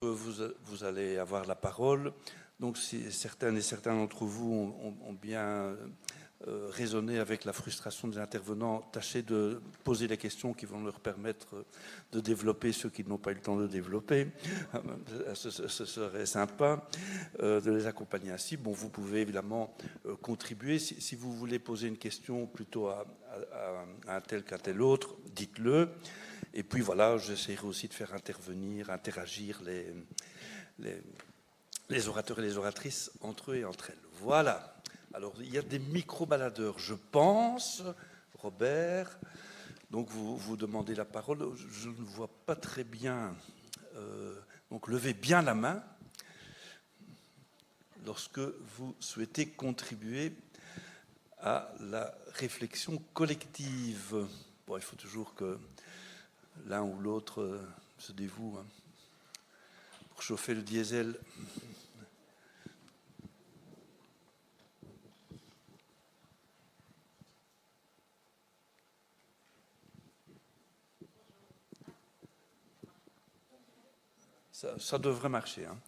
Vous allez avoir la parole. Donc, si certaines et certains d'entre vous ont bien raisonné avec la frustration des intervenants, tâchez de poser les questions qui vont leur permettre de développer ceux qui n'ont pas eu le temps de développer. Ce serait sympa de les accompagner ainsi. Bon, vous pouvez évidemment contribuer. Si vous voulez poser une question plutôt à un tel qu'à tel autre, dites-le. Et puis voilà, j'essaierai aussi de faire interagir les orateurs et les oratrices entre eux et entre elles. Voilà. Alors, il y a des micro-baladeurs, je pense. Robert, donc vous demandez la parole. Je ne vois pas très bien. Donc, levez bien la main lorsque vous souhaitez contribuer à la réflexion collective. Bon, il faut toujours que l'un ou l'autre se dévoue pour chauffer le diesel. Ça devrait marcher. Hein.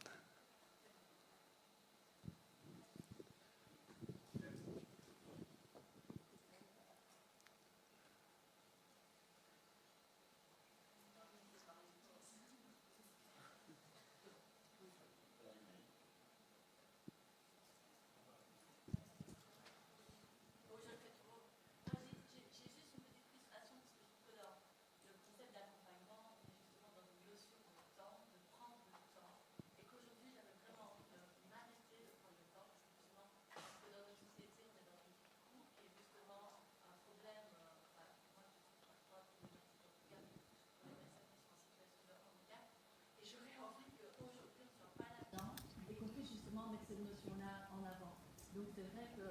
Cette notion-là en avant. Donc c'est vrai que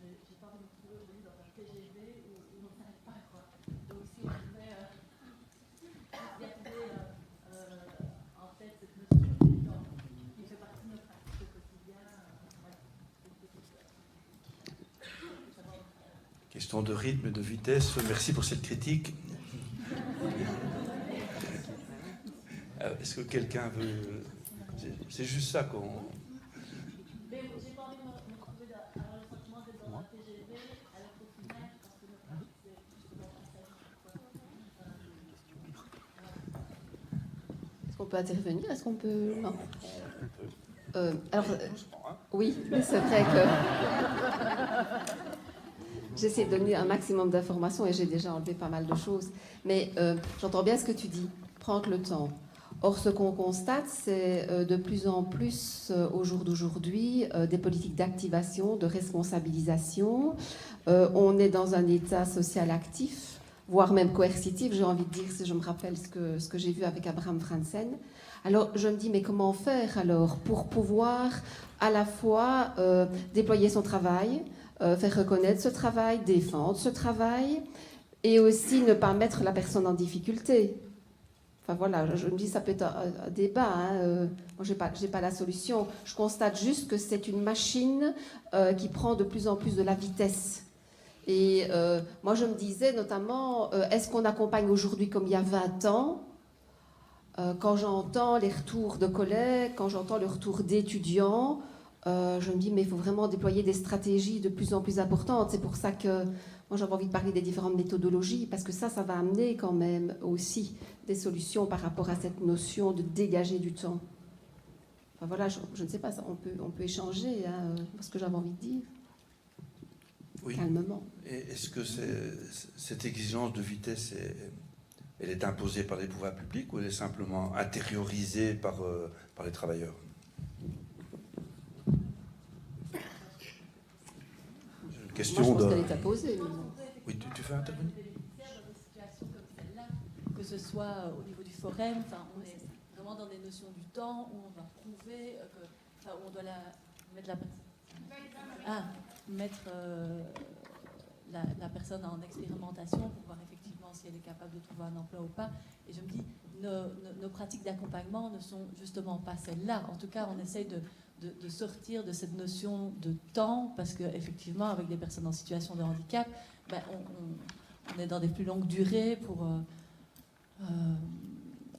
j'ai pas envie de me retrouver aujourd'hui dans un TGV où on ne s'arrête pas, quoi. Donc si on pouvait garder en tête cette notion du temps qui fait partie de notre pratique au quotidien. Question de rythme et de vitesse. Merci pour cette critique. Est-ce que quelqu'un veut... C'est juste ça qu'on... On peut intervenir. Est-ce qu'on peut... Non. Alors, oui, mais c'est vrai que j'essaie de donner un maximum d'informations et j'ai déjà enlevé pas mal de choses. Mais j'entends bien ce que tu dis, prendre le temps. Or, ce qu'on constate, c'est de plus en plus, au jour d'aujourd'hui, des politiques d'activation, de responsabilisation. On est dans un état social actif, voire même coercitif, j'ai envie de dire, si je me rappelle ce que j'ai vu avec Abraham Franzen. Alors, je me dis, mais comment faire alors pour pouvoir à la fois déployer son travail, faire reconnaître ce travail, défendre ce travail, et aussi ne pas mettre la personne en difficulté. Enfin voilà, je me dis, ça peut être un débat. Hein. Moi, j'ai pas la solution. Je constate juste que c'est une machine qui prend de plus en plus de la vitesse. Et moi, je me disais notamment, est-ce qu'on accompagne aujourd'hui comme il y a 20 ans quand j'entends les retours de collègues, quand j'entends le retour d'étudiants, je me dis, mais il faut vraiment déployer des stratégies de plus en plus importantes. C'est pour ça que moi, j'avais envie de parler des différentes méthodologies, parce que ça va amener quand même aussi des solutions par rapport à cette notion de dégager du temps. Enfin voilà, je ne sais pas, on peut échanger, hein, ce que j'avais envie de dire. Oui. Calmement. Et est-ce que cette exigence de vitesse, elle est imposée par les pouvoirs publics ou elle est simplement intériorisée par les travailleurs? Une question. Moi, je pense qu'elle est imposée. Oui, tu fais intervenir. Dans des situations comme celle-là, que ce soit au niveau du forum, enfin, on est vraiment dans des notions du temps où on va prouver où on doit mettre la personne en expérimentation pour voir effectivement si elle est capable de trouver un emploi ou pas. Et je me dis, nos pratiques d'accompagnement ne sont justement pas celles-là. En tout cas, on essaye de sortir de cette notion de temps, parce qu'effectivement, avec des personnes en situation de handicap, on est dans des plus longues durées pour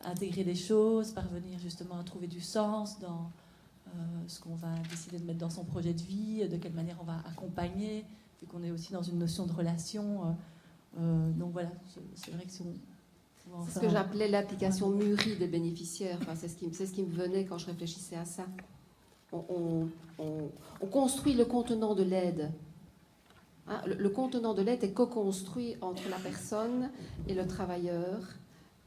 intégrer les choses, parvenir justement à trouver du sens dans ce qu'on va décider de mettre dans son projet de vie, de quelle manière on va accompagner, vu qu'on est aussi dans une notion de relation. Donc voilà, c'est vrai que si on... C'est ce que j'appelais l'application mûrie des bénéficiaires. Enfin, c'est ce qui me venait quand je réfléchissais à ça. On construit le contenant de l'aide. Hein, le contenant de l'aide est co-construit entre la personne et le travailleur.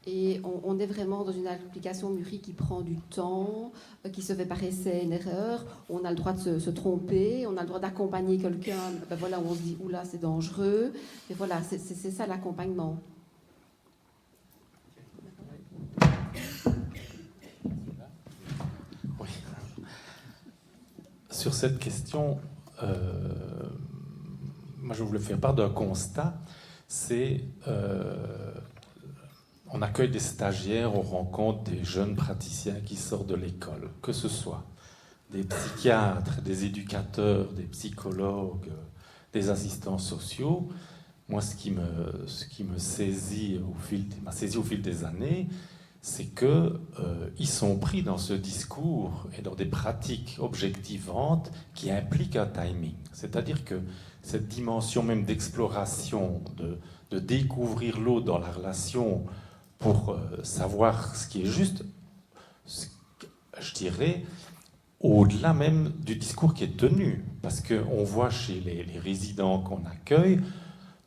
Et on est vraiment dans une application mûrie qui prend du temps, qui se fait par essai et erreur. On a le droit de se tromper, on a le droit d'accompagner quelqu'un. Ben voilà, où on se dit, oula, c'est dangereux. Et voilà, c'est ça l'accompagnement. Oui. Sur cette question, moi je voulais faire part d'un constat, c'est on accueille des stagiaires, on rencontre des jeunes praticiens qui sortent de l'école, que ce soit des psychiatres, des éducateurs, des psychologues, des assistants sociaux. Moi, ce qui me saisit m'a saisi au fil des années, c'est qu'ils sont pris dans ce discours et dans des pratiques objectivantes qui impliquent un timing. C'est-à-dire que cette dimension même d'exploration, de découvrir l'autre dans la relation pour savoir ce qui est juste, je dirais, au-delà même du discours qui est tenu. Parce qu'on voit chez les résidents qu'on accueille,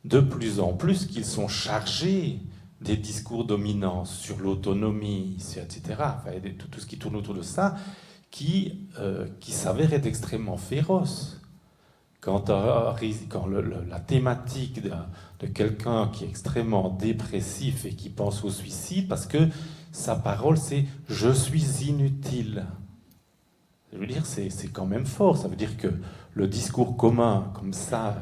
de plus en plus qu'ils sont chargés des discours dominants sur l'autonomie, etc., enfin, tout ce qui tourne autour de ça, qui s'avère être extrêmement féroce. Quand la thématique de quelqu'un qui est extrêmement dépressif et qui pense au suicide, parce que sa parole c'est « je suis inutile ». Je veux dire, c'est quand même fort. Ça veut dire que le discours commun, comme ça,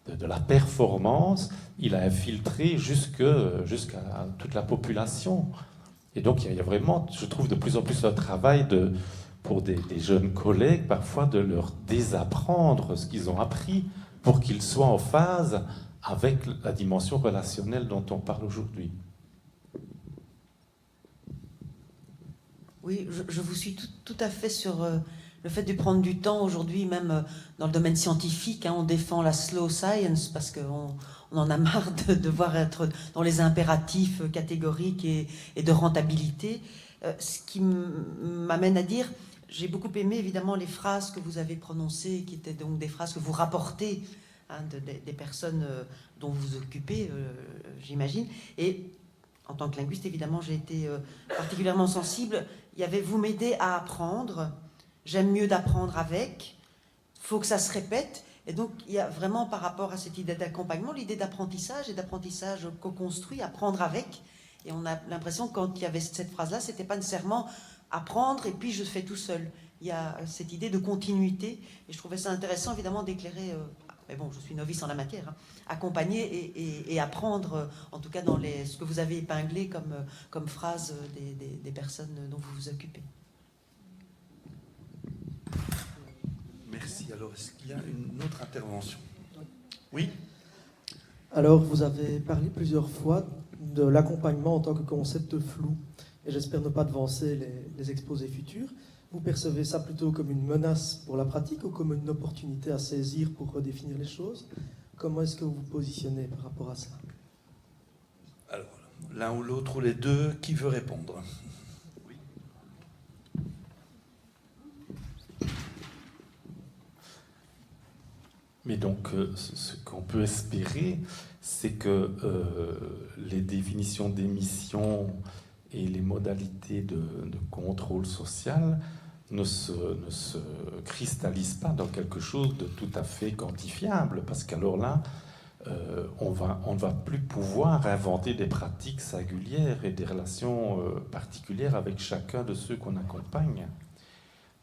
de la performance, il a infiltré jusqu'à toute la population. Et donc, il y a vraiment, je trouve, de plus en plus un travail pour des jeunes collègues, parfois, de leur désapprendre ce qu'ils ont appris pour qu'ils soient en phase avec la dimension relationnelle dont on parle aujourd'hui. Oui, je vous suis tout à fait sur le fait de prendre du temps aujourd'hui, même dans le domaine scientifique. On défend la slow science parce qu'on en a marre de devoir être dans les impératifs catégoriques et de rentabilité. Ce qui m'amène à dire, j'ai beaucoup aimé évidemment les phrases que vous avez prononcées, qui étaient donc des phrases que vous rapportez des personnes dont vous vous occupez, j'imagine. Et en tant que linguiste, évidemment, j'ai été particulièrement sensible. Il y avait « vous m'aidez à apprendre »,« j'aime mieux d'apprendre avec »,« faut que ça se répète ». Et donc, il y a vraiment, par rapport à cette idée d'accompagnement, l'idée d'apprentissage et d'apprentissage co-construit, apprendre avec. Et on a l'impression, quand il y avait cette phrase-là, c'était pas nécessairement apprendre et puis je fais tout seul. Il y a cette idée de continuité. Et je trouvais ça intéressant, évidemment, d'éclairer... mais bon, je suis novice en la matière, accompagner et apprendre, en tout cas dans ce que vous avez épinglé comme phrase des personnes dont vous vous occupez. Merci. Alors, est-ce qu'il y a une autre intervention? Oui. Alors, vous avez parlé plusieurs fois de l'accompagnement en tant que concept flou, et j'espère ne pas devancer les exposés futurs. Vous percevez ça plutôt comme une menace pour la pratique ou comme une opportunité à saisir pour redéfinir les choses? Comment est-ce que vous vous positionnez par rapport à ça? Alors, l'un ou l'autre ou les deux, qui veut répondre? Oui. Mais donc, ce qu'on peut espérer, c'est que les définitions d'émission et les modalités de contrôle social ne se cristallisent pas dans quelque chose de tout à fait quantifiable, parce qu'alors là, on ne va plus pouvoir inventer des pratiques singulières et des relations particulières avec chacun de ceux qu'on accompagne.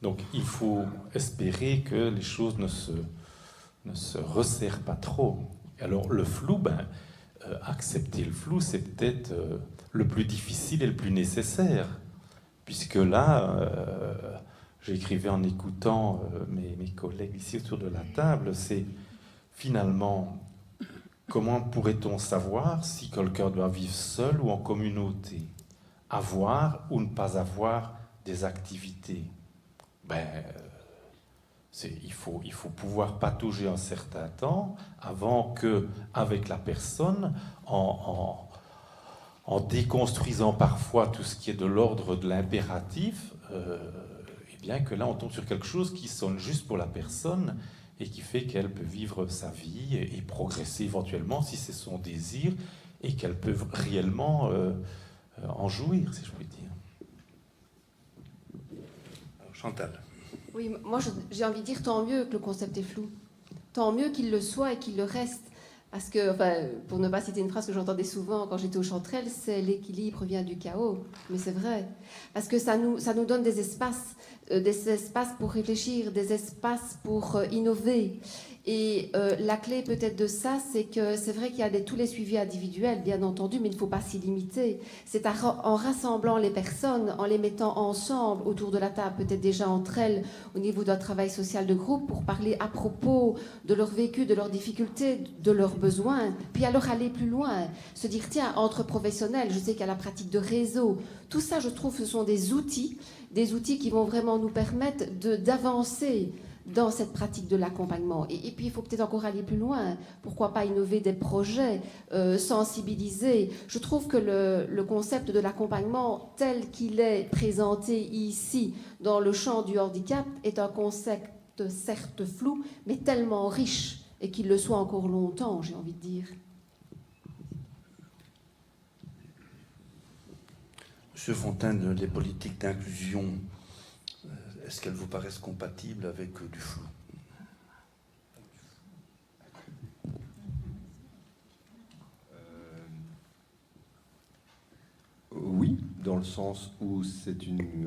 Donc il faut espérer que les choses ne se resserrent pas trop. Alors le flou, accepter le flou, c'est peut-être le plus difficile et le plus nécessaire, puisque là, j'écrivais en écoutant mes collègues ici autour de la table, c'est finalement comment pourrait-on savoir si quelqu'un doit vivre seul ou en communauté? avoir ou ne pas avoir des activités. Il faut pouvoir patauger un certain temps avant que, avec la personne, en déconstruisant parfois tout ce qui est de l'ordre de l'impératif, et bien que là on tombe sur quelque chose qui sonne juste pour la personne et qui fait qu'elle peut vivre sa vie et progresser éventuellement si c'est son désir et qu'elle peut réellement en jouir, si je puis dire. Chantal. Oui, moi j'ai envie de dire tant mieux que le concept est flou. Tant mieux qu'il le soit et qu'il le reste. Parce que, enfin, pour ne pas citer une phrase que j'entendais souvent quand j'étais au Chanterelle, c'est l'équilibre vient du chaos. Mais c'est vrai. Parce que ça nous donne des espaces pour réfléchir, des espaces pour innover. Et la clé peut-être de ça, c'est que c'est vrai qu'il y a tous les suivis individuels, bien entendu, mais il ne faut pas s'y limiter. C'est en rassemblant les personnes, en les mettant ensemble autour de la table, peut-être déjà entre elles, au niveau d'un travail social de groupe, pour parler à propos de leur vécu, de leurs difficultés, de leurs besoins, puis alors aller plus loin, se dire, tiens, entre professionnels, je sais qu'il y a la pratique de réseau. Tout ça, je trouve, ce sont des outils qui vont vraiment nous permettre d'avancer dans cette pratique de l'accompagnement. Et puis, il faut peut-être encore aller plus loin. Pourquoi pas innover des projets, sensibiliser. Je trouve que le concept de l'accompagnement tel qu'il est présenté ici dans le champ du handicap est un concept certes flou, mais tellement riche, et qu'il le soit encore longtemps, j'ai envie de dire. Monsieur Fontaine, les politiques d'inclusion, est-ce qu'elles vous paraissent compatibles avec du flou? Oui, dans le sens où c'est une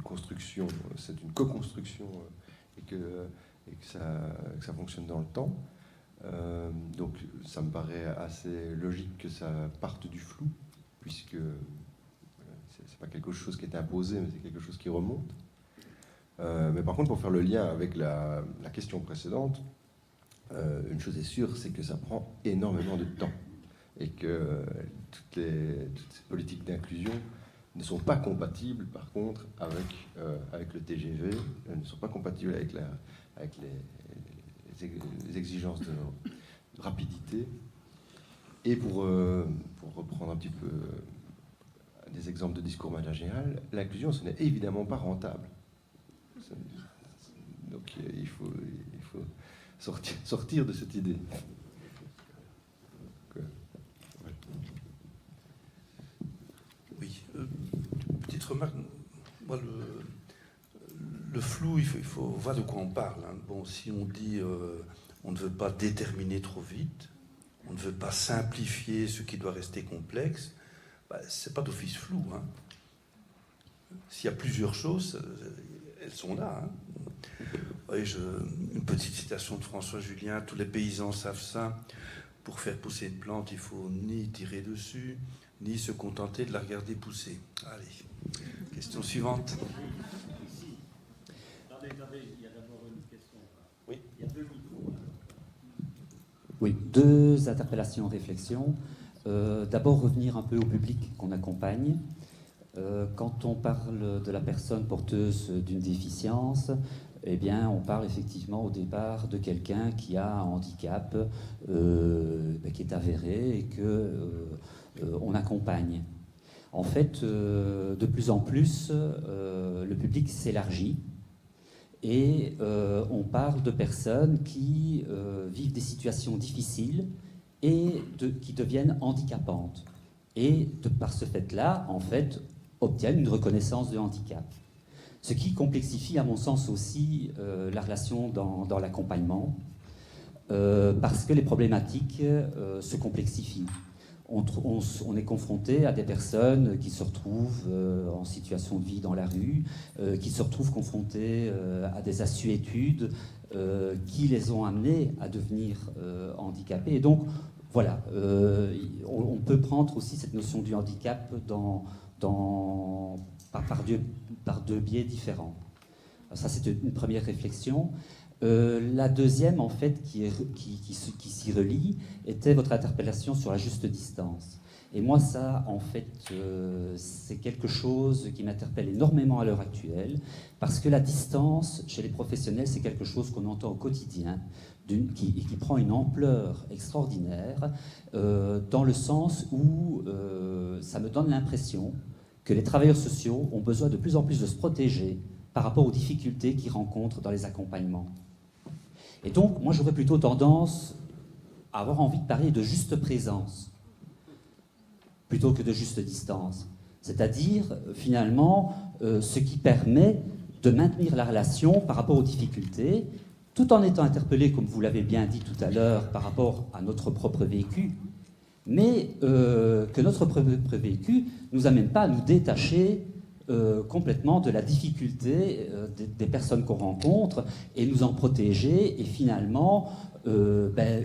construction, c'est une co-construction et que ça fonctionne dans le temps. Donc ça me paraît assez logique que ça parte du flou, puisque c'est pas quelque chose qui est imposé, mais c'est quelque chose qui remonte. Mais par contre, pour faire le lien avec la question précédente, une chose est sûre, c'est que ça prend énormément de temps et que toutes ces politiques d'inclusion ne sont pas compatibles, par contre, avec le TGV, ne sont pas compatibles avec les exigences de rapidité. Et pour reprendre un petit peu des exemples de discours managérial, l'inclusion, ce n'est évidemment pas rentable. Donc il faut sortir de cette idée. Oui, petite remarque. Moi, le flou, il faut voir de quoi on parle. Hein. Bon, si on dit on ne veut pas déterminer trop vite, on ne veut pas simplifier ce qui doit rester complexe, c'est pas d'office flou. Hein. S'il y a plusieurs choses, elles sont là. Hein. Oui, une petite citation de François Julien, tous les paysans savent ça. Pour faire pousser une plante, il faut ni tirer dessus, ni se contenter de la regarder pousser. Allez, question suivante. Attendez, il y a d'abord une question. Oui. Il y a deux micros. Oui, deux interpellations, réflexions. D'abord, revenir un peu au public qu'on accompagne. Quand on parle de la personne porteuse d'une déficience, eh bien, on parle effectivement au départ de quelqu'un qui a un handicap qui est avéré et qu'on accompagne. En fait, de plus en plus, le public s'élargit et on parle de personnes qui vivent des situations difficiles et qui deviennent handicapantes. Et par ce fait-là, en fait, obtiennent une reconnaissance de handicap. Ce qui complexifie, à mon sens aussi, la relation dans l'accompagnement, parce que les problématiques se complexifient. On est confronté à des personnes qui se retrouvent en situation de vie dans la rue, qui se retrouvent confrontées à des assuétudes qui les ont amenés à devenir handicapés. Et donc, voilà, on peut prendre aussi cette notion du handicap par deux biais différents. Ça, c'est une première réflexion. La deuxième, en fait, qui s'y relie, était votre interpellation sur la juste distance. Et moi, ça, en fait, c'est quelque chose qui m'interpelle énormément à l'heure actuelle, parce que la distance chez les professionnels, c'est quelque chose qu'on entend au quotidien, qui prend une ampleur extraordinaire, dans le sens où ça me donne l'impression que les travailleurs sociaux ont besoin de plus en plus de se protéger par rapport aux difficultés qu'ils rencontrent dans les accompagnements. Et donc, moi, j'aurais plutôt tendance à avoir envie de parler de juste présence plutôt que de juste distance. C'est-à-dire, finalement, ce qui permet de maintenir la relation par rapport aux difficultés, tout en étant interpellé, comme vous l'avez bien dit tout à l'heure, par rapport à notre propre vécu, mais que notre propre vécu ne nous amène pas à nous détacher complètement de la difficulté des personnes qu'on rencontre et nous en protéger et finalement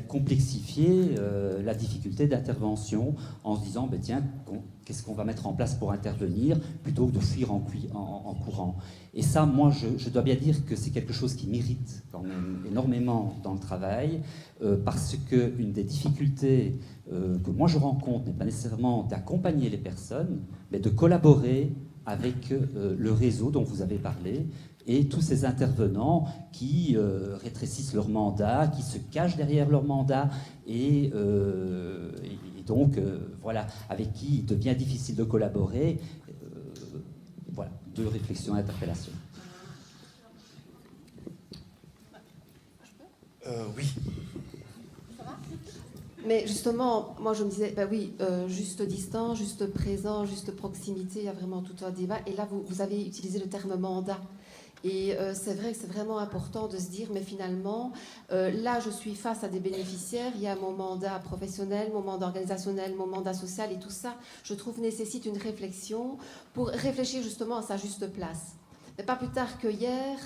complexifier la difficulté d'intervention en se disant tiens, qu'est-ce qu'on va mettre en place pour intervenir plutôt que de fuir en courant. Et ça, moi, je dois bien dire que c'est quelque chose qui m'irrite quand même énormément dans le travail, parce qu'une des difficultés que moi je rencontre n'est pas nécessairement d'accompagner les personnes, mais de collaborer avec le réseau dont vous avez parlé, et tous ces intervenants qui rétrécissent leur mandat, qui se cachent derrière leur mandat, et donc, voilà, avec qui il devient difficile de collaborer. Voilà, 2 réflexions et interpellations. Oui. Mais justement, moi je me disais, oui, juste distance, juste présent, juste proximité, il y a vraiment tout un débat. Et là, vous avez utilisé le terme mandat. Et c'est vrai que c'est vraiment important de se dire, mais finalement, là, je suis face à des bénéficiaires, il y a mon mandat professionnel, mon mandat organisationnel, mon mandat social, et tout ça, je trouve, nécessite une réflexion pour réfléchir justement à sa juste place. Mais pas plus tard que hier,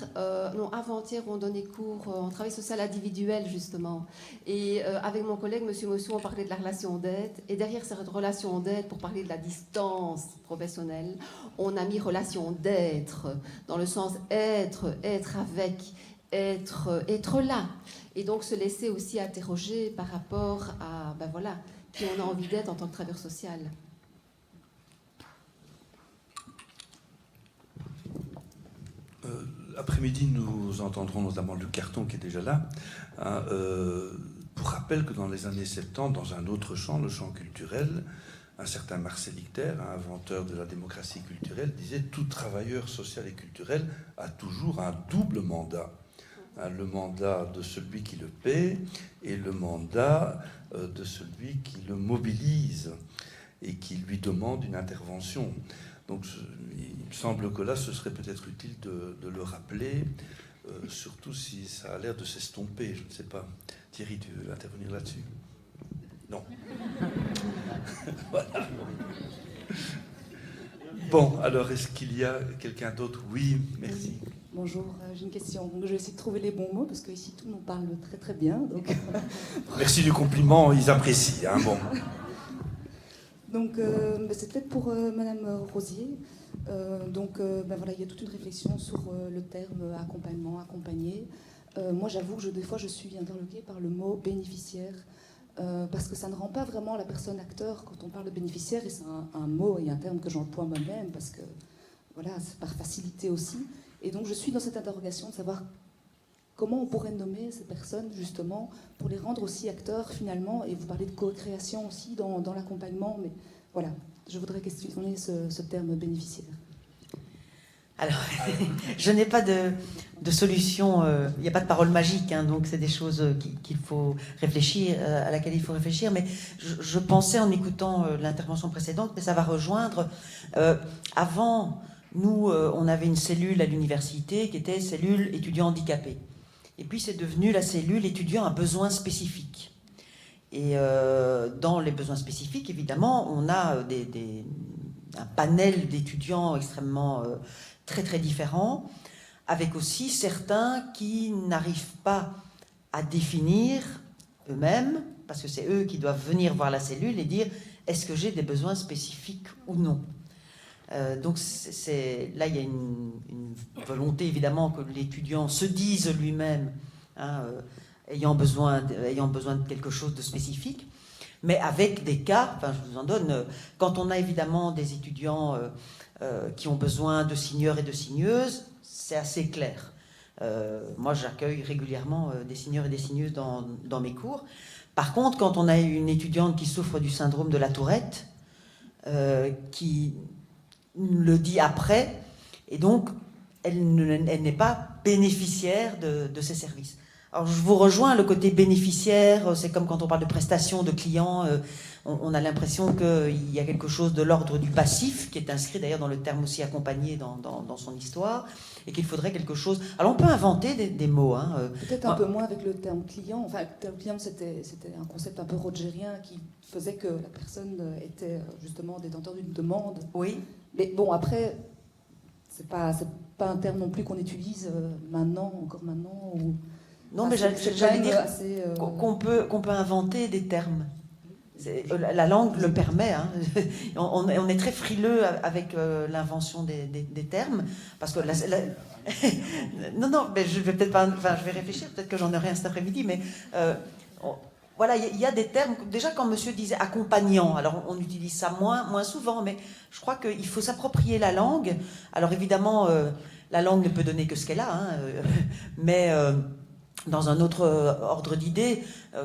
non, avant-hier, on donnait cours en travail social individuel, justement. Et avec mon collègue, M. Mossou, on parlait de la relation d'aide. Et derrière cette relation d'aide, pour parler de la distance professionnelle, on a mis relation d'être, dans le sens être avec, être là. Et donc se laisser aussi interroger par rapport à, voilà, qui on a envie d'être en tant que travailleur social. Après-midi, nous entendrons notamment Luc Carton, qui est déjà là, pour rappel que dans les années 70, dans un autre champ, le champ culturel, un certain Marcel Lichter, un inventeur de la démocratie culturelle, disait « Tout travailleur social et culturel a toujours un double mandat. Le mandat de celui qui le paie et le mandat de celui qui le mobilise et qui lui demande une intervention. » Donc, il me semble que là, ce serait peut-être utile de le rappeler, surtout si ça a l'air de s'estomper. Je ne sais pas. Thierry, tu veux intervenir là-dessus? Non. Voilà. Bon, alors, est-ce qu'il y a quelqu'un d'autre? Oui, merci. Bonjour, j'ai une question. Donc, je vais essayer de trouver les bons mots, parce qu'ici, tout le monde parle très très bien. Donc... Merci du compliment, ils apprécient. Bon. Donc, c'est peut-être pour Madame Rosier. Voilà, il y a toute une réflexion sur le terme accompagnement, accompagner. Moi, j'avoue que des fois, je suis interloquée par le mot bénéficiaire, parce que ça ne rend pas vraiment la personne acteur quand on parle de bénéficiaire, et c'est un mot et un terme que j'emploie moi-même, parce que voilà, c'est par facilité aussi. Et donc, je suis dans cette interrogation de savoir comment on pourrait nommer ces personnes, justement, pour les rendre aussi acteurs, finalement. Et vous parlez de co-création aussi dans l'accompagnement. Mais voilà, je voudrais questionner ce terme bénéficiaire. Alors, je n'ai pas de solution. Il n'y a pas de parole magique. Donc, c'est des choses qu'il faut réfléchir, à laquelle il faut réfléchir. Mais je pensais, en écoutant l'intervention précédente, mais ça va rejoindre. Avant, nous, on avait une cellule à l'université qui était cellule étudiants handicapés. Et puis, c'est devenu la cellule étudiant à besoins spécifiques. Et dans les besoins spécifiques, évidemment, on a un panel d'étudiants extrêmement très, très différents, avec aussi certains qui n'arrivent pas à définir eux-mêmes, parce que c'est eux qui doivent venir voir la cellule et dire « est-ce que j'ai des besoins spécifiques ou non ?» Donc là, il y a une volonté, évidemment, que l'étudiant se dise lui-même, ayant besoin de quelque chose de spécifique. Mais avec des cas, enfin je vous en donne, quand on a évidemment des étudiants qui ont besoin de signeurs et de signeuses, c'est assez clair. Moi j'accueille régulièrement des signeurs et des signeuses dans mes cours. Par contre, quand on a une étudiante qui souffre du syndrome de la Tourette, qui le dit après, et donc elle n'est pas bénéficiaire de ces services. Alors je vous rejoins, le côté bénéficiaire, c'est comme quand on parle de prestations, de clients, on a l'impression qu'il y a quelque chose de l'ordre du passif, qui est inscrit d'ailleurs dans le terme aussi accompagné dans son histoire, et qu'il faudrait quelque chose... Alors on peut inventer des mots. Peut-être un peu moins avec le terme client. Enfin, le terme client, c'était un concept un peu rogerien qui faisait que la personne était justement détenteur d'une demande. Oui. Mais bon, après, c'est pas un terme non plus qu'on utilise encore maintenant. Ou... Non, mais j'allais dire qu'on peut inventer des termes. La langue le permet. Hein. On est très frileux avec l'invention des termes, parce que non, mais je vais peut-être pas. Enfin, je vais réfléchir. Peut-être que j'en aurai un cet après-midi, mais voilà, il y a des termes. Déjà, quand Monsieur disait accompagnant, alors on utilise ça moins souvent, mais je crois qu'il faut s'approprier la langue. Alors évidemment, la langue ne peut donner que ce qu'elle a, mais dans un autre ordre d'idées,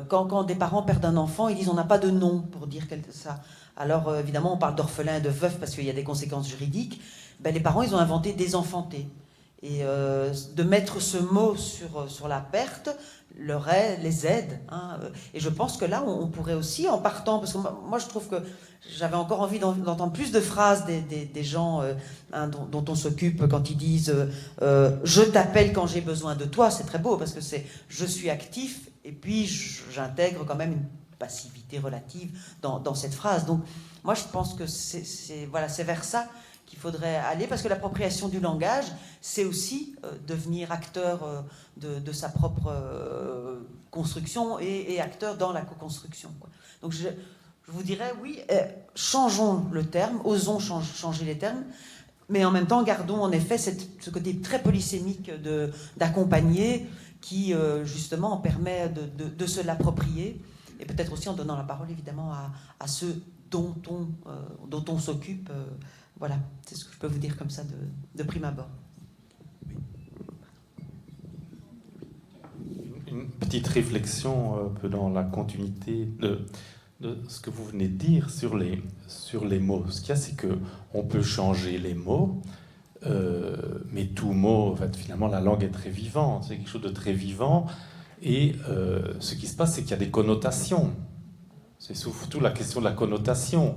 quand des parents perdent un enfant, ils disent on n'a pas de nom pour dire ça. Alors évidemment, on parle d'orphelin et de veuf parce qu'il y a des conséquences juridiques. Ben, les parents, ils ont inventé désenfanté. Et de mettre ce mot sur la perte les aide. Et je pense que là, on pourrait aussi, en partant, parce que moi je trouve que j'avais encore envie d'entendre plus de phrases des gens dont on s'occupe quand ils disent je t'appelle quand j'ai besoin de toi. C'est très beau parce que c'est je suis actif et puis j'intègre quand même une passivité relative dans cette phrase. Donc moi je pense que c'est vers ça qu'il faudrait aller, parce que l'appropriation du langage, c'est aussi devenir acteur de sa propre construction et acteur dans la co-construction. Donc je vous dirais, oui, changeons le terme, osons changer les termes, mais en même temps, gardons en effet ce côté très polysémique d'accompagner qui, justement, permet de se l'approprier, et peut-être aussi en donnant la parole, évidemment, à ceux dont on s'occupe. Voilà, c'est ce que je peux vous dire comme ça de prime abord. Une petite réflexion un peu dans la continuité de ce que vous venez de dire sur les mots. Ce qu'il y a, c'est qu'on peut changer les mots, mais tout mot, en fait, finalement, la langue est très vivante, c'est quelque chose de très vivant, et ce qui se passe, c'est qu'il y a des connotations. C'est surtout la question de la connotation.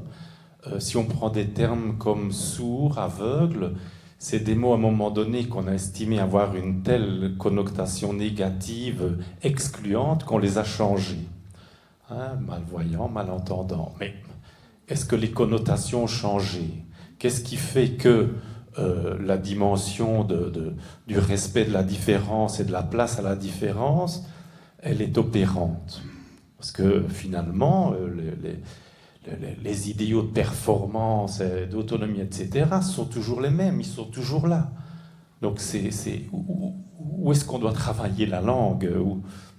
Si on prend des termes comme sourd, aveugle, c'est des mots à un moment donné qu'on a estimé avoir une telle connotation négative, excluante, qu'on les a changés. Malvoyant, malentendant. Mais est-ce que les connotations ont changé? Qu'est-ce qui fait que la dimension du respect de la différence et de la place à la différence, elle est opérante? Parce que finalement, les idéaux de performance, d'autonomie, etc., sont toujours les mêmes, ils sont toujours là. Donc où est-ce qu'on doit travailler la langue?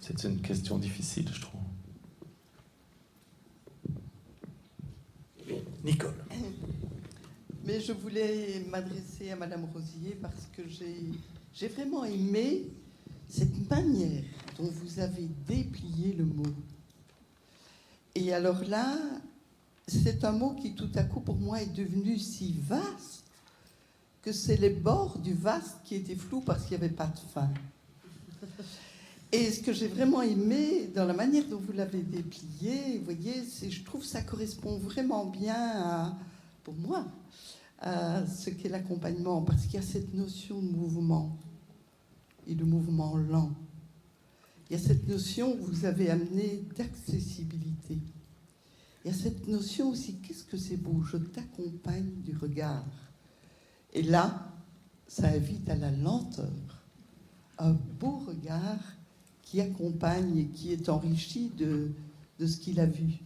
C'est une question difficile, je trouve. Nicole. Mais je voulais m'adresser à Madame Rosier parce que j'ai vraiment aimé cette manière dont vous avez déplié le mot. Et alors là, c'est un mot qui tout à coup pour moi est devenu si vaste que c'est les bords du vaste qui étaient flous parce qu'il n'y avait pas de fin. Et ce que j'ai vraiment aimé dans la manière dont vous l'avez déplié, vous voyez, je trouve que ça correspond vraiment bien pour moi, à ce qu'est l'accompagnement, parce qu'il y a cette notion de mouvement et de mouvement lent. Il y a cette notion que vous avez amenée d'accessibilité. Il y a cette notion aussi, qu'est-ce que c'est beau, je t'accompagne du regard. Et là, ça invite à la lenteur, un beau regard qui accompagne et qui est enrichi de ce qu'il a vu.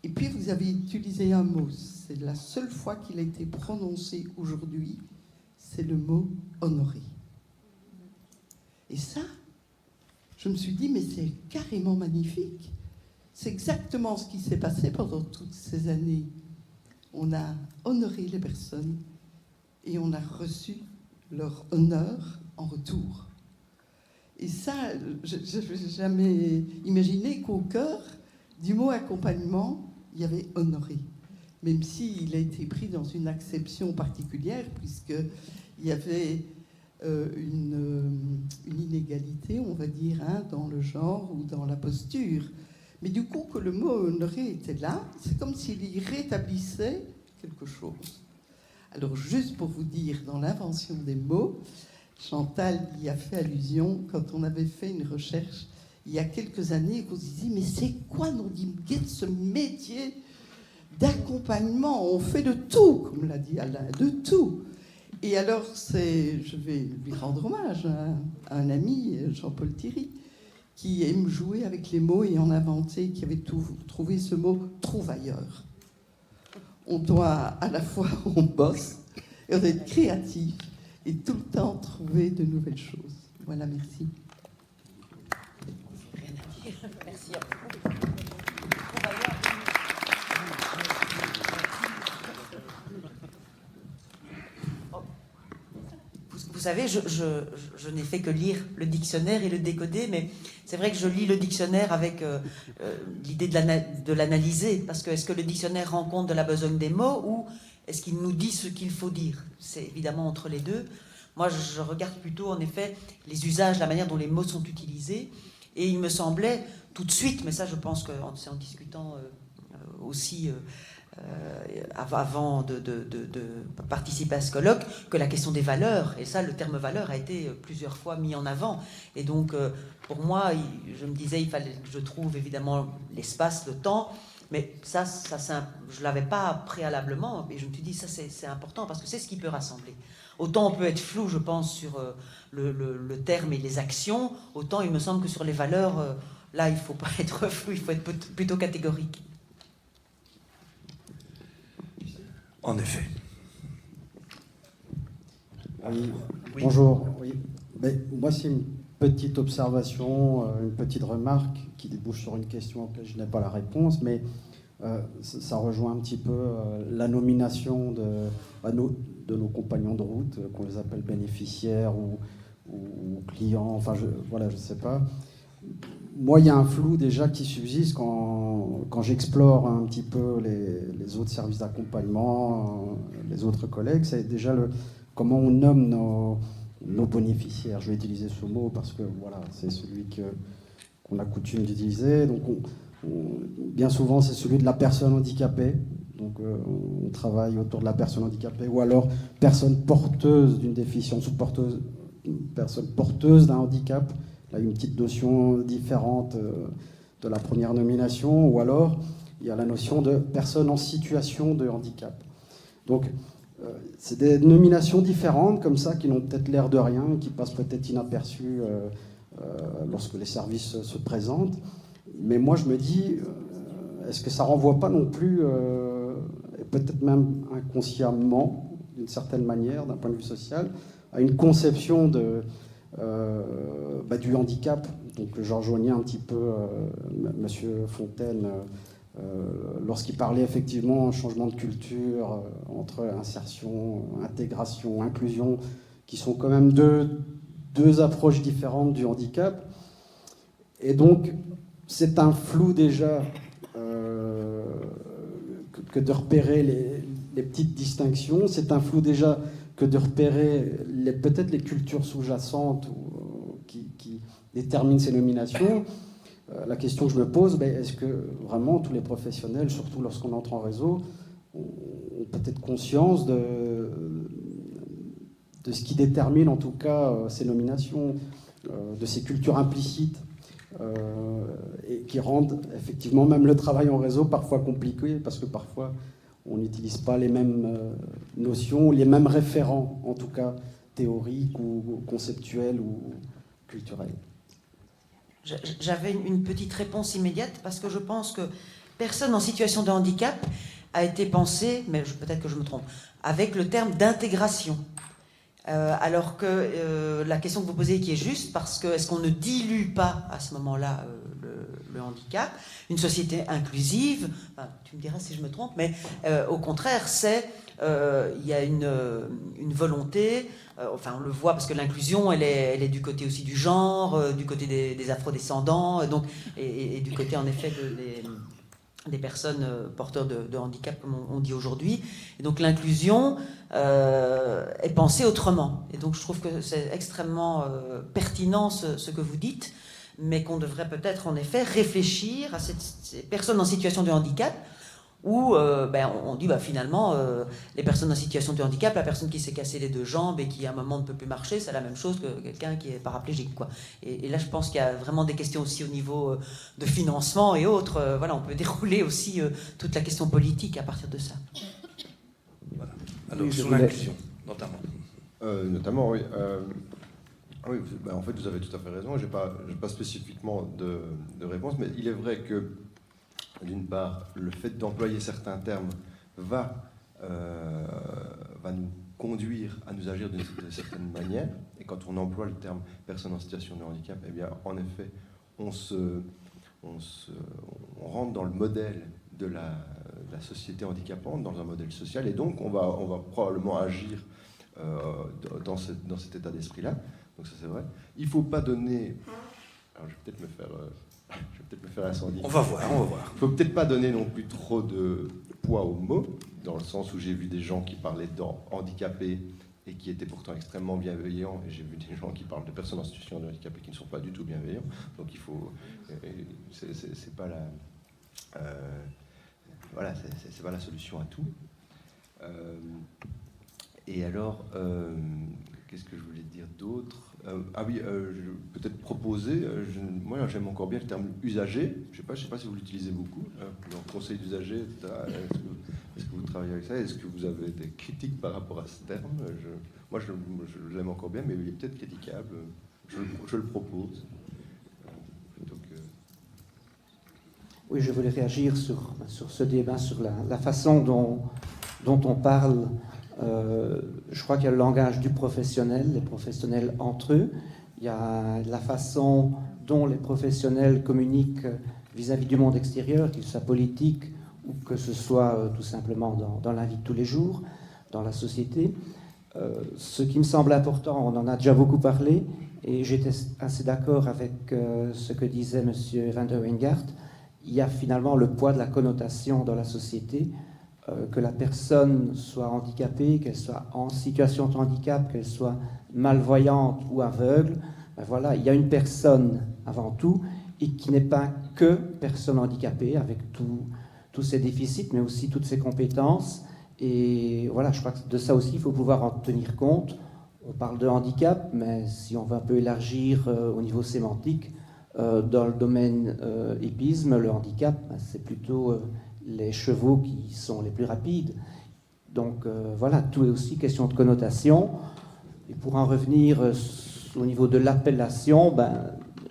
Et puis vous avez utilisé un mot, c'est la seule fois qu'il a été prononcé aujourd'hui, c'est le mot honorer. Et ça, je me suis dit, mais c'est carrément magnifique. C'est exactement ce qui s'est passé pendant toutes ces années. On a honoré les personnes et on a reçu leur honneur en retour. Et ça, je n'avais jamais imaginé qu'au cœur du mot accompagnement, il y avait honoré. Même s'il a été pris dans une acception particulière, puisqu'il y avait une inégalité, on va dire, hein, dans le genre ou dans la posture. Mais du coup, que le mot honoré était là, c'est comme s'il y rétablissait quelque chose. Alors, juste pour vous dire, dans l'invention des mots, Chantal y a fait allusion quand on avait fait une recherche il y a quelques années, qu'on se disait, mais c'est quoi, nous dit, ce métier d'accompagnement? On fait de tout, comme l'a dit Alain, de tout. Et alors, je vais lui rendre hommage à un ami, Jean-Paul Thierry, qui aime jouer avec les mots et en inventer, qui avait trouvé ce mot « trouvailleur ». On doit, à la fois, on bosse, et on doit être créatif, et tout le temps trouver de nouvelles choses. Voilà, merci. Rien à dire. Merci à vous. Vous savez, je n'ai fait que lire le dictionnaire et le décoder, mais c'est vrai que je lis le dictionnaire avec l'idée de l'analyser, parce que est-ce que le dictionnaire rend compte de la besogne des mots ou est-ce qu'il nous dit ce qu'il faut dire? C'est évidemment entre les deux. Moi, je regarde plutôt, en effet, les usages, la manière dont les mots sont utilisés, et il me semblait tout de suite, mais ça, je pense que c'est en discutant aussi... avant de participer à ce colloque, que la question des valeurs, et ça, le terme valeur a été plusieurs fois mis en avant. Et donc, pour moi, je me disais, il fallait que je trouve évidemment l'espace, le temps, mais ça je ne l'avais pas préalablement, et je me suis dit, ça, c'est important, parce que c'est ce qui peut rassembler. Autant on peut être flou, je pense, sur le terme et les actions, autant il me semble que sur les valeurs, là, il ne faut pas être flou, il faut être plutôt catégorique. En effet. Oui. Oui. Bonjour. Oui. Mais moi, c'est une petite observation, une petite remarque qui débouche sur une question à laquelle je n'ai pas la réponse, mais ça rejoint un petit peu la nomination de nos compagnons de route, qu'on les appelle bénéficiaires ou clients, enfin, je ne sais pas. Moi, il y a un flou déjà qui subsiste quand j'explore un petit peu les autres services d'accompagnement, les autres collègues. C'est déjà comment on nomme nos bénéficiaires. Je vais utiliser ce mot parce que voilà, c'est celui qu'on a coutume d'utiliser. Donc, bien souvent, c'est celui de la personne handicapée. Donc, on travaille autour de la personne handicapée ou alors personne porteuse d'une déficience ou personne porteuse d'un handicap. Là, une petite notion différente de la première nomination, ou alors il y a la notion de personne en situation de handicap. Donc, c'est des nominations différentes comme ça, qui n'ont peut-être l'air de rien, qui passent peut-être inaperçues lorsque les services se présentent. Mais moi, je me dis, est-ce que ça ne renvoie pas non plus, et peut-être même inconsciemment, d'une certaine manière, d'un point de vue social, à une conception du handicap. Donc je rejoignais un petit peu Monsieur Fontaine lorsqu'il parlait effectivement changement de culture entre insertion, intégration, inclusion, qui sont quand même deux approches différentes du handicap. Et donc c'est un flou déjà que de repérer les petites distinctions. C'est un flou déjà que de repérer peut-être les cultures sous-jacentes qui déterminent ces nominations. La question que je me pose, est-ce que vraiment tous les professionnels, surtout lorsqu'on entre en réseau, ont peut-être conscience de ce qui détermine en tout cas ces nominations, de ces cultures implicites et qui rendent effectivement même le travail en réseau parfois compliqué, parce que parfois on n'utilise pas les mêmes notions, les mêmes référents, en tout cas théoriques ou conceptuels ou culturels. J'avais une petite réponse immédiate, parce que je pense que personne en situation de handicap a été pensé, mais peut-être que je me trompe, avec le terme d'intégration. Alors que la question que vous posez qui est juste, parce que est-ce qu'on ne dilue pas à ce moment-là le handicap? Une société inclusive, enfin, tu me diras si je me trompe, mais au contraire, il y a une volonté, enfin on le voit parce que l'inclusion, elle est du côté aussi du genre, du côté des afrodescendants, donc, et du côté en effet des personnes porteurs de handicap, comme on dit aujourd'hui. Et donc l'inclusion est pensée autrement. Et donc je trouve que c'est extrêmement pertinent ce que vous dites, mais qu'on devrait peut-être en effet réfléchir à ces personnes en situation de handicap, où on dit finalement les personnes en situation de handicap, la personne qui s'est cassé les 2 jambes et qui à un moment ne peut plus marcher, c'est la même chose que quelqu'un qui est paraplégique, quoi. Et là je pense qu'il y a vraiment des questions aussi au niveau de financement et autres. Voilà, on peut dérouler aussi toute la question politique à partir de ça. Voilà. Alors sur l'inclusion notamment. Notamment, oui. Oui, en fait, vous avez tout à fait raison. Je n'ai pas spécifiquement de réponse, mais il est vrai que, d'une part, le fait d'employer certains termes va nous conduire à nous agir d'une certaine manière. Et quand on emploie le terme personne en situation de handicap, eh bien, en effet, on rentre dans le modèle de la société handicapante, dans un modèle social, et donc on va probablement agir dans cet état d'esprit-là. Donc ça c'est vrai. Il ne faut pas donner... Alors je vais peut-être me faire incendie. On va voir. Il ne faut peut-être pas donner non plus trop de poids aux mots, dans le sens où j'ai vu des gens qui parlaient d'handicapés et qui étaient pourtant extrêmement bienveillants, et j'ai vu des gens qui parlent de personnes en situation de handicap et qui ne sont pas du tout bienveillants. Donc il faut... c'est pas la... voilà, c'est pas la solution à tout. Et alors... qu'est-ce que je voulais dire d'autre? Peut-être proposer, moi j'aime encore bien le terme usager, je sais pas si vous l'utilisez beaucoup, dans le conseil d'usager, est-ce que vous travaillez avec ça? Est-ce que vous avez des critiques par rapport à ce terme? Moi je l'aime encore bien, mais il est peut-être critiquable, je le propose. Oui, je voulais réagir sur ce débat, sur la façon dont on parle. Je crois qu'il y a le langage du professionnel, les professionnels entre eux. Il y a la façon dont les professionnels communiquent vis-à-vis du monde extérieur, qu'il soit politique ou que ce soit tout simplement dans la vie de tous les jours, dans la société. Ce qui me semble important, on en a déjà beaucoup parlé, et j'étais assez d'accord avec ce que disait M. Van der Wingart. Il y a finalement le poids de la connotation dans la société. Que la personne soit handicapée, qu'elle soit en situation de handicap, qu'elle soit malvoyante ou aveugle, voilà, il y a une personne avant tout, et qui n'est pas que personne handicapée, avec tous ses déficits, mais aussi toutes ses compétences. Et voilà, je crois que de ça aussi, il faut pouvoir en tenir compte. On parle de handicap, mais si on veut un peu élargir au niveau sémantique, dans le domaine épisme, le handicap, c'est plutôt... les chevaux qui sont les plus rapides. Donc voilà, tout est aussi question de connotation. Et pour en revenir au niveau de l'appellation,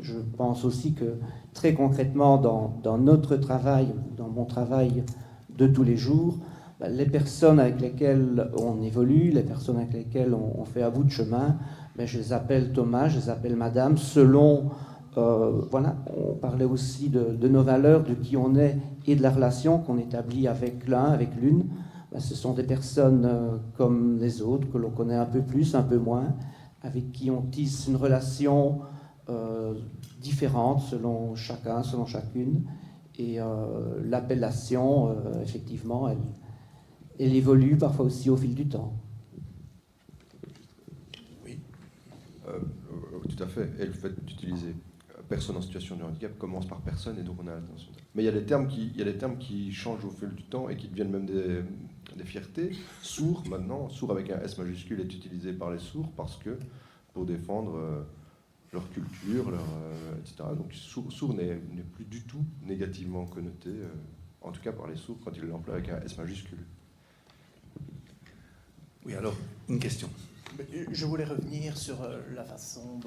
je pense aussi que très concrètement dans notre travail, dans mon travail de tous les jours, les personnes avec lesquelles on évolue, les personnes avec lesquelles on fait un bout de chemin, je les appelle Thomas, je les appelle Madame, selon... voilà, on parlait aussi de nos valeurs, de qui on est et de la relation qu'on établit avec l'un, avec l'une. Ce sont des personnes comme les autres, que l'on connaît un peu plus, un peu moins, avec qui on tisse une relation différente selon chacun, selon chacune. Et l'appellation, effectivement, elle évolue parfois aussi au fil du temps. Oui, tout à fait. Et le fait d'utiliser personne en situation de handicap commence par personne, et donc on a l'attention. Mais il y a des termes qui changent au fil du temps et qui deviennent même des fiertés. Sourd, maintenant, sourd avec un S majuscule est utilisé par les sourds parce que pour défendre leur culture, etc. Donc sourd n'est plus du tout négativement connoté, en tout cas par les sourds, quand ils l'emploient avec un S majuscule. Oui, alors, une question. Je voulais revenir sur la façon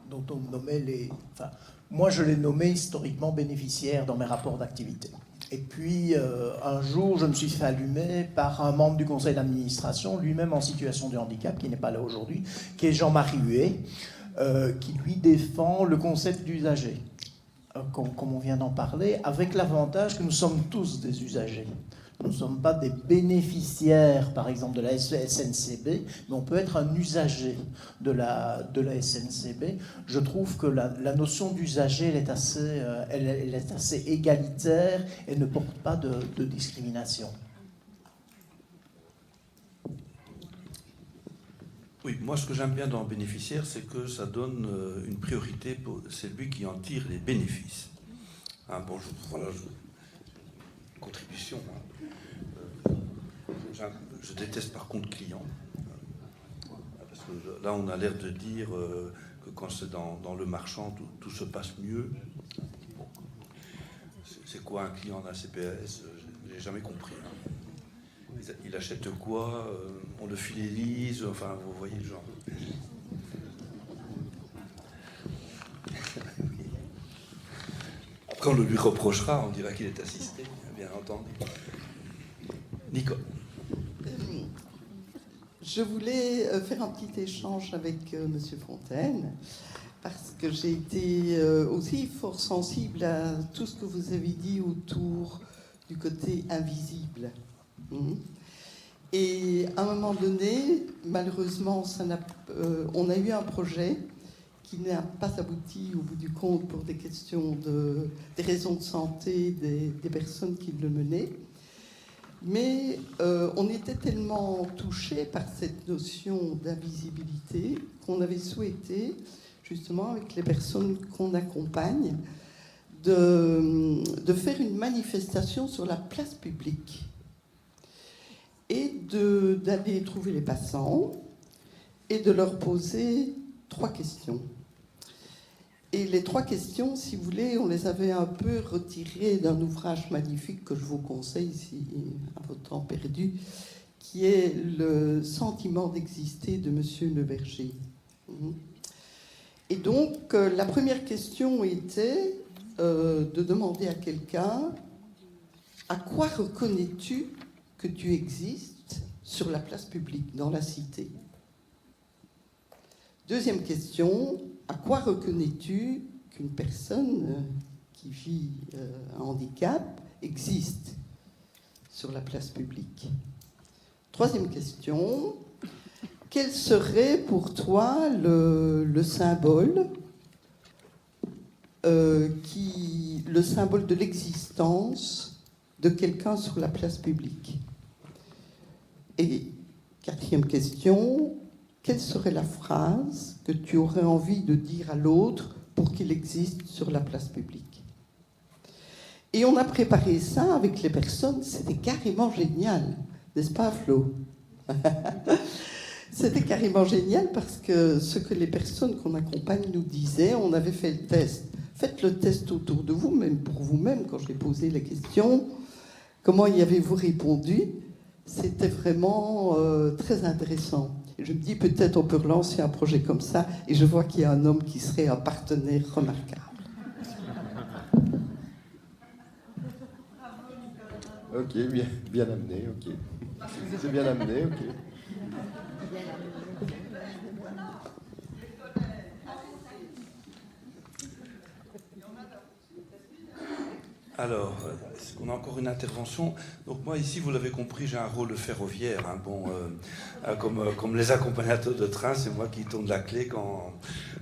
dont on nommait les... Enfin, moi, je les nommais historiquement bénéficiaires dans mes rapports d'activité. Et puis, un jour, je me suis fait allumer par un membre du conseil d'administration, lui-même en situation de handicap, qui n'est pas là aujourd'hui, qui est Jean-Marie Huet, qui lui défend le concept d'usager, comme on vient d'en parler, avec l'avantage que nous sommes tous des usagers. Nous ne sommes pas des bénéficiaires, par exemple, de la SNCB, mais on peut être un usager de la SNCB. Je trouve que la notion d'usager, elle est assez égalitaire et ne porte pas de discrimination. Oui, moi ce que j'aime bien dans bénéficiaire, c'est que ça donne une priorité pour celui qui en tire les bénéfices. Hein, bon, contribution. Hein. Je déteste par contre client. Parce que là, on a l'air de dire que quand c'est dans le marchand, tout se passe mieux. Bon. C'est quoi un client d'un CPAS? Je n'ai jamais compris. Hein. Il achète quoi? On le fidélise? Enfin, vous voyez le genre. Après, on le lui reprochera, on dira qu'il est assisté, bien entendu. Nicole. Je voulais faire un petit échange avec M. Fontaine, parce que j'ai été aussi fort sensible à tout ce que vous avez dit autour du côté invisible. Et à un moment donné, malheureusement, on a eu un projet qui n'a pas abouti au bout du compte pour des questions des raisons de santé des personnes qui le menaient. Mais on était tellement touchés par cette notion d'invisibilité qu'on avait souhaité, justement avec les personnes qu'on accompagne, de faire une manifestation sur la place publique et d'aller trouver les passants et de leur poser 3 questions. Et les 3 questions, si vous voulez, on les avait un peu retirées d'un ouvrage magnifique que je vous conseille ici, à votre temps perdu, qui est Le sentiment d'exister de Monsieur Le Berger. Et donc, la première question était de demander à quelqu'un: à quoi reconnais-tu que tu existes sur la place publique, dans la cité? Deuxième question: à quoi reconnais-tu qu'une personne qui vit un handicap existe sur la place publique? Troisième question: quel serait pour toi le symbole le symbole de l'existence de quelqu'un sur la place publique? Et quatrième question: quelle serait la phrase que tu aurais envie de dire à l'autre pour qu'il existe sur la place publique? Et on a préparé ça avec les personnes. C'était carrément génial, n'est-ce pas, Flo? C'était carrément génial parce que ce que les personnes qu'on accompagne nous disaient, on avait fait le test. Faites le test autour de vous, même pour vous-même, quand j'ai posé la question. Comment y avez-vous répondu? C'était vraiment très intéressant. Je me dis, peut-être on peut relancer un projet comme ça, et je vois qu'il y a un homme qui serait un partenaire remarquable. Ok, bien amené, ok. C'est bien amené, ok. Alors, est-ce qu'on a encore une intervention? Donc moi, ici, vous l'avez compris, j'ai un rôle ferroviaire. Hein. Bon, comme les accompagnateurs de train, c'est moi qui tourne la clé quand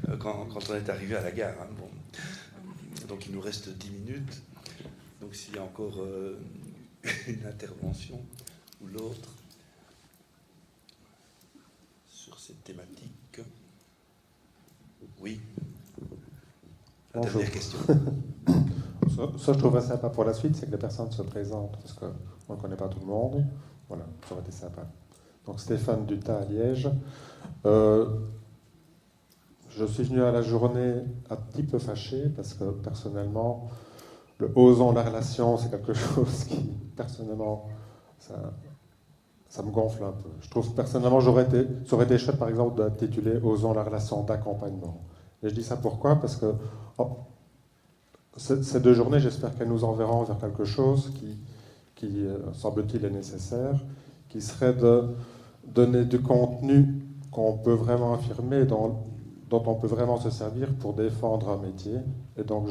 on est arrivé à la gare. Hein. Bon. Donc il nous reste 10 minutes. Donc s'il y a encore une intervention ou l'autre sur cette thématique. Oui. La Bonjour. dernière question. Ça, je trouverais sympa pour la suite, c'est que les personnes se présentent, parce qu'on ne connaît pas tout le monde. Voilà, ça aurait été sympa. Donc Stéphane Dutat à Liège. Je suis venu à la journée un petit peu fâché, parce que personnellement, le osons la relation, c'est quelque chose qui, personnellement, ça me gonfle un peu. Je trouve personnellement, ça aurait été chouette, par exemple, d'intituler Osons la relation d'accompagnement. Et je dis ça pourquoi? Parce que ces 2 journées, j'espère qu'elles nous enverront vers quelque chose qui semble-t-il, est nécessaire, qui serait de donner du contenu qu'on peut vraiment affirmer, dont on peut vraiment se servir pour défendre un métier. Et donc,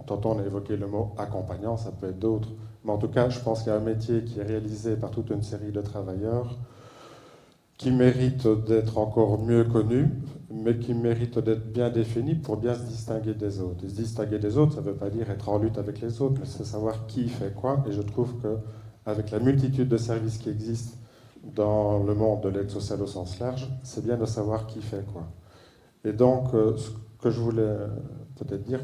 tantôt on a évoqué le mot accompagnant, ça peut être d'autres. Mais en tout cas, je pense qu'il y a un métier qui est réalisé par toute une série de travailleurs qui mérite d'être encore mieux connu, mais qui mérite d'être bien défini pour bien se distinguer des autres. Et se distinguer des autres, ça ne veut pas dire être en lutte avec les autres, mais c'est savoir qui fait quoi. Et je trouve qu'avec la multitude de services qui existent dans le monde de l'aide sociale au sens large, c'est bien de savoir qui fait quoi. Et donc, ce que je voulais peut-être dire,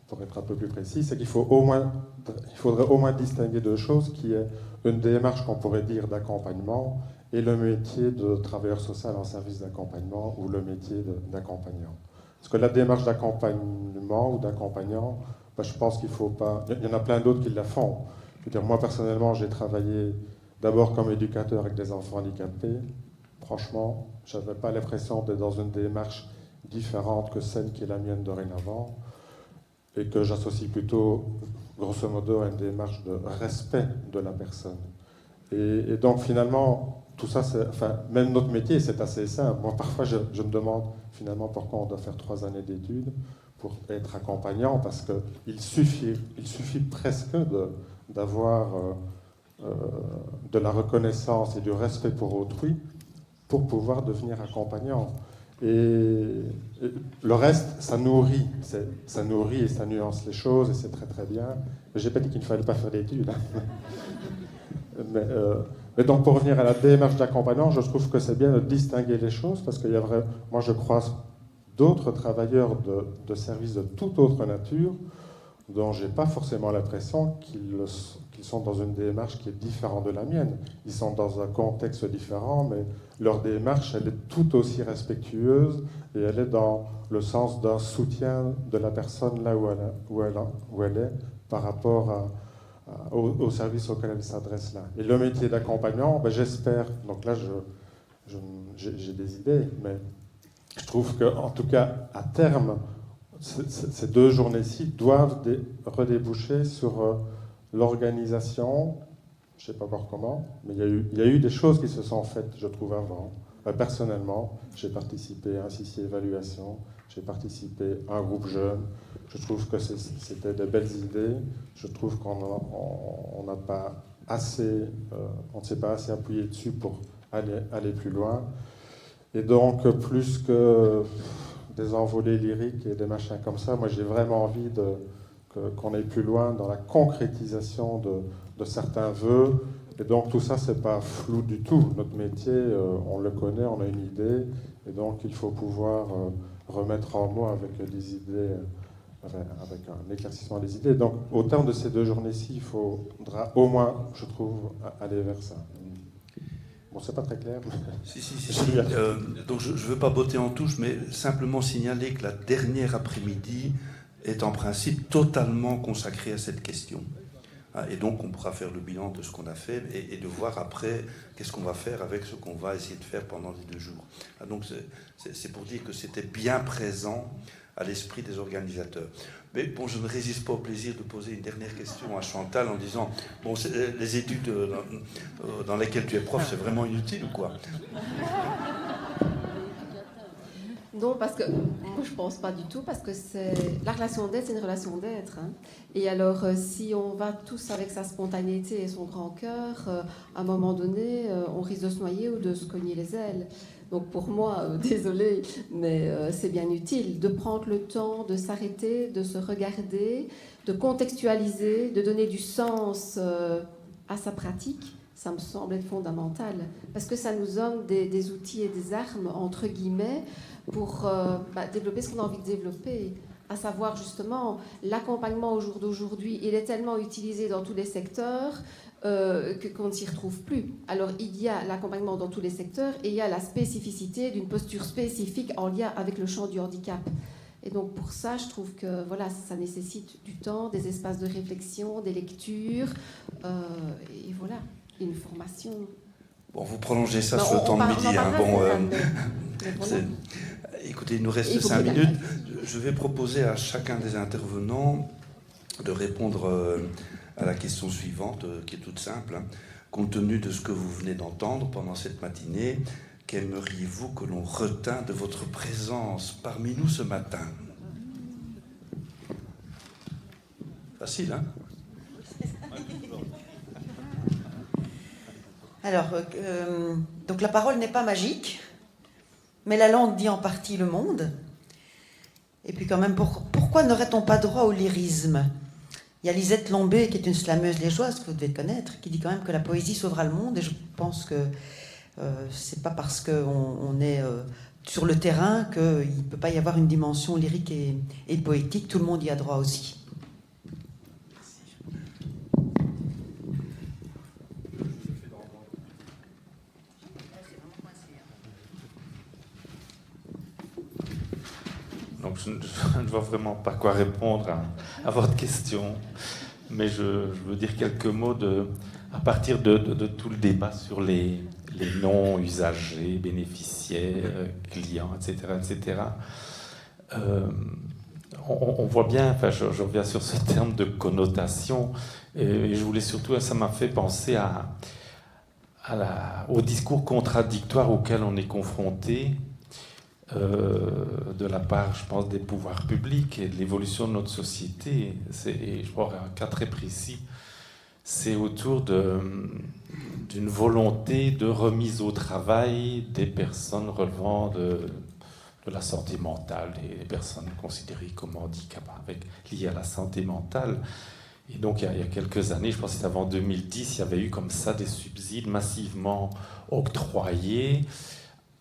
pour être un peu plus précis, c'est qu'il faudrait au moins distinguer 2 choses, qui est une démarche qu'on pourrait dire d'accompagnement et le métier de travailleur social en service d'accompagnement ou le métier d'accompagnant. Parce que la démarche d'accompagnement ou d'accompagnant, je pense qu'il ne faut pas... Il y en a plein d'autres qui la font. Je veux dire, moi, personnellement, j'ai travaillé d'abord comme éducateur avec des enfants handicapés. Franchement, je n'avais pas l'impression d'être dans une démarche différente que celle qui est la mienne dorénavant et que j'associe plutôt, grosso modo, à une démarche de respect de la personne. Et donc, finalement... Tout ça, même notre métier, c'est assez simple. Moi, parfois, je me demande finalement pourquoi on doit faire 3 années d'études pour être accompagnant, parce qu'il suffit presque d'avoir de la reconnaissance et du respect pour autrui pour pouvoir devenir accompagnant. Et le reste, ça nourrit et ça nuance les choses, et c'est très très bien. Mais je n'ai pas dit qu'il ne fallait pas faire d'études. Mais donc, pour revenir à la démarche d'accompagnement, je trouve que c'est bien de distinguer les choses, parce qu'il y a moi, je croise d'autres travailleurs de services de toute autre nature, dont je n'ai pas forcément l'impression qu'ils sont dans une démarche qui est différente de la mienne. Ils sont dans un contexte différent, mais leur démarche, elle est tout aussi respectueuse, et elle est dans le sens d'un soutien de la personne là où elle est par rapport au service auquel elle s'adresse là. Et le métier d'accompagnant, j'espère, donc là j'ai des idées, mais je trouve qu'en tout cas, à terme, ces 2 journées-ci doivent redéboucher sur l'organisation, je ne sais pas encore comment, mais il y a eu des choses qui se sont faites, je trouve, avant. Personnellement, j'ai participé à un CICI évaluation, j'ai participé à un groupe jeune. Je trouve que c'était de belles idées. Je trouve qu'on n'a pas assez, on ne s'est pas assez appuyé dessus pour aller plus loin. Et donc, plus que des envolées lyriques et des machins comme ça, moi j'ai vraiment envie qu'on aille plus loin dans la concrétisation de certains vœux. Et donc tout ça, c'est pas flou du tout. Notre métier, on le connaît, on a une idée. Et donc il faut pouvoir remettre en mots avec des idées, avec un éclaircissement des idées. Donc au terme de ces 2 journées-ci, il faudra au moins, je trouve, aller vers ça. Bon, c'est pas très clair. Si. Donc je ne veux pas botter en touche, mais simplement signaler que la dernière après-midi est en principe totalement consacrée à cette question. Et donc on pourra faire le bilan de ce qu'on a fait et de voir après qu'est-ce qu'on va faire avec ce qu'on va essayer de faire pendant les 2 jours. Donc c'est pour dire que c'était bien présent à l'esprit des organisateurs. Mais bon, je ne résiste pas au plaisir de poser une dernière question à Chantal en disant, bon, les études dans lesquelles tu es prof, c'est vraiment inutile ou quoi? Non, parce que moi je pense pas du tout, parce que la relation d'aide, c'est une relation d'être. Hein. Et alors, si on va tous avec sa spontanéité et son grand cœur, à un moment donné, on risque de se noyer ou de se cogner les ailes. Donc pour moi, désolée, mais c'est bien utile de prendre le temps de s'arrêter, de se regarder, de contextualiser, de donner du sens à sa pratique. Ça me semble être fondamental, parce que ça nous donne des outils et des armes, entre guillemets, pour développer ce qu'on a envie de développer, à savoir justement l'accompagnement au jour d'aujourd'hui. Il est tellement utilisé dans tous les secteurs qu'on ne s'y retrouve plus. Alors il y a l'accompagnement dans tous les secteurs et il y a la spécificité d'une posture spécifique en lien avec le champ du handicap. Et donc pour ça, je trouve que voilà, ça nécessite du temps, des espaces de réflexion, des lectures, et voilà, une formation. Bon, vous prolongez ça sur le temps de midi. Écoutez, il nous reste 5 minutes. Je vais proposer à chacun des intervenants de répondre à la question suivante, qui est toute simple. Hein. Compte tenu de ce que vous venez d'entendre pendant cette matinée, qu'aimeriez-vous que l'on retint de votre présence parmi nous ce matin? Facile, hein? Alors, donc la parole n'est pas magique, mais la langue dit en partie le monde. Et puis quand même, pourquoi n'aurait-on pas droit au lyrisme? Il y a Lisette Lombé, qui est une slameuse liégeoise, que vous devez connaître, qui dit quand même que la poésie sauvera le monde, et je pense que c'est pas parce qu'on est sur le terrain qu'il ne peut pas y avoir une dimension lyrique et poétique, tout le monde y a droit aussi. Donc je ne vois vraiment pas quoi répondre à votre question, mais je veux dire quelques mots à partir de tout le débat sur les noms usagers, bénéficiaires, clients, etc. On voit bien, enfin je reviens sur ce terme de connotation, et je voulais surtout, ça m'a fait penser au discours contradictoire auquel on est confronté, de la part, je pense, des pouvoirs publics et de l'évolution de notre société. Et je crois un cas très précis, c'est autour d'une volonté de remise au travail des personnes relevant de la santé mentale, des personnes considérées comme handicapées, liées à la santé mentale. Et donc, il y a quelques années, je pense que c'était avant 2010, il y avait eu comme ça des subsides massivement octroyés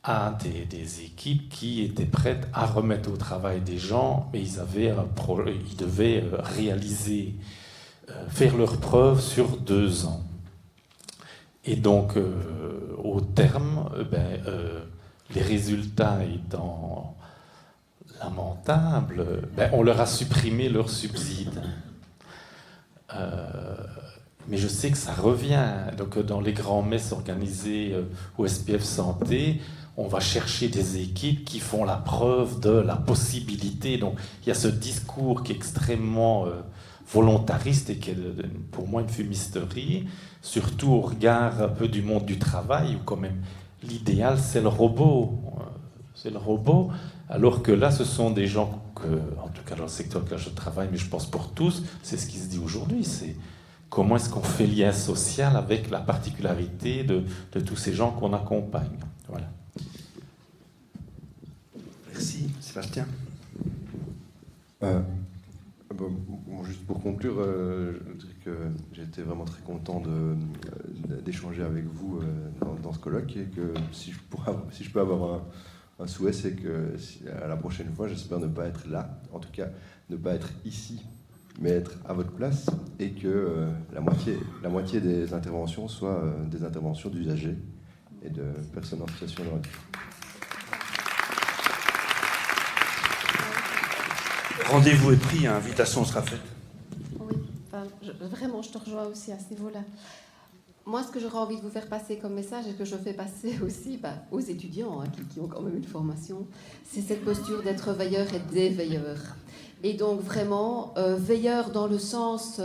à des équipes qui étaient prêtes à remettre au travail des gens, mais ils devaient réaliser, faire leurs preuves sur 2 ans. Et donc, au terme, les résultats étant lamentables, on leur a supprimé leurs subsides. Mais je sais que ça revient. Donc, dans les grands messes organisées au SPF Santé, on va chercher des équipes qui font la preuve de la possibilité. Donc, il y a ce discours qui est extrêmement volontariste et qui est pour moi une fumisterie, surtout au regard un peu du monde du travail, où quand même l'idéal c'est le robot. C'est le robot, alors que là, ce sont des gens en tout cas dans le secteur que je travaille, mais je pense pour tous, c'est ce qui se dit aujourd'hui, c'est comment est-ce qu'on fait lien social avec la particularité de tous ces gens qu'on accompagne. Voilà. Merci. Sébastien. Juste pour conclure, je dirais que j'ai été vraiment très content d'échanger avec vous dans ce colloque, et que si je peux avoir un souhait, c'est que à la prochaine fois, j'espère ne pas être là, en tout cas ne pas être ici, mais être à votre place, et que la moitié des interventions soient des interventions d'usagers et de personnes en situation de handicap. Rendez-vous est pris, invitation sera faite. Oui, vraiment, je te rejoins aussi à ce niveau-là. Moi, ce que j'aurais envie de vous faire passer comme message, et que je fais passer aussi aux étudiants qui ont quand même une formation, c'est cette posture d'être veilleur et des veilleurs. Et donc vraiment, veilleur dans le sens,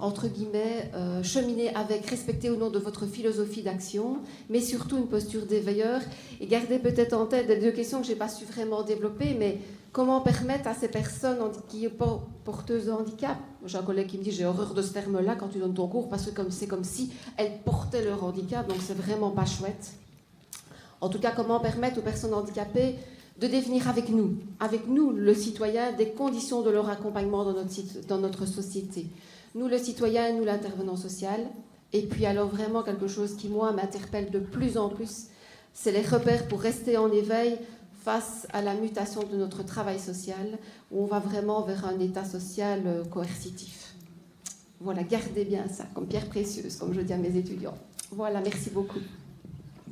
entre guillemets, cheminer avec, respecter au nom de votre philosophie d'action, mais surtout une posture des veilleurs. Et gardez peut-être en tête des 2 questions que je n'ai pas su vraiment développer, mais comment permettre à ces personnes qui sont porteuses de handicap, j'ai un collègue qui me dit j'ai horreur de ce terme-là quand tu donnes ton cours, parce que c'est comme si elles portaient leur handicap, donc c'est vraiment pas chouette. En tout cas, comment permettre aux personnes handicapées de définir avec nous, le citoyen, des conditions de leur accompagnement dans notre société. Nous, le citoyen, nous, l'intervenant social. Et puis alors vraiment quelque chose qui, moi, m'interpelle de plus en plus, c'est les repères pour rester en éveil face à la mutation de notre travail social, où on va vraiment vers un état social coercitif. Voilà, gardez bien ça comme pierre précieuse, comme je dis à mes étudiants. Voilà, merci beaucoup.